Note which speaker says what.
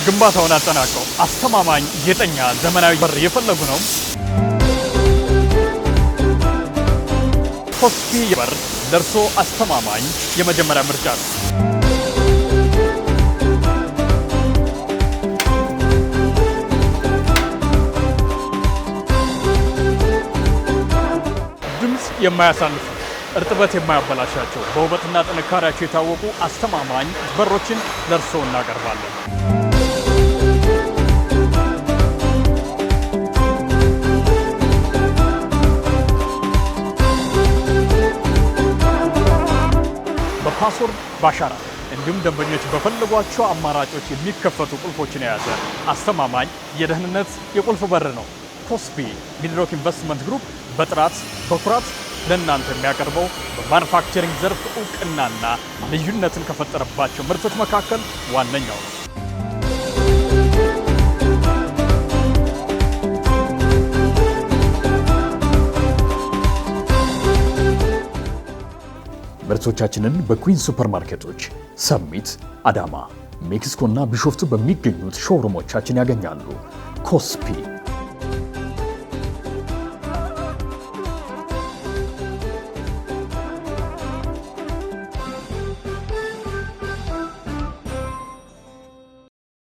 Speaker 1: ግንባታውን አጠናቀው አስተማማኝ ጌጠኛ ዘመናዊ በር የፈለጉ ነው? ኮስፒ በር ለርሶ አስተማማኝ የመጀመሪያ ምርጫ ነው። ድምፅ የማያሳልፉ እርጥበት የማያበላሻቸው በውበትና ጥንካሬያቸው የታወቁ አስተማማኝ በሮችን ለርሶ እናቀርባለን። በፓስወርድ ባሻራ እንዲሁም ደንበኞች በፈለጓቸው አማራጮች የሚከፈቱ ቁልፎችን የያዘ አስተማማኝ የደህንነት የቁልፍ በር ነው። ኮስፒ ሚድሮክ ኢንቨስትመንት ግሩፕ በጥራት በኩራት ለእናንተ የሚያቀርበው በማኑፋክቸሪንግ ዘርፍ እውቅናና ልዩነትን ከፈጠረባቸው ምርቶች መካከል ዋነኛው ነው። ምርቶቻችንን በኩዊን ሱፐርማርኬቶች፣ ሰሚት፣ አዳማ፣ ሜክሲኮ እና ቢሾፍቱ በሚገኙት ሾውሩሞቻችን ያገኛሉ። ኮስፒ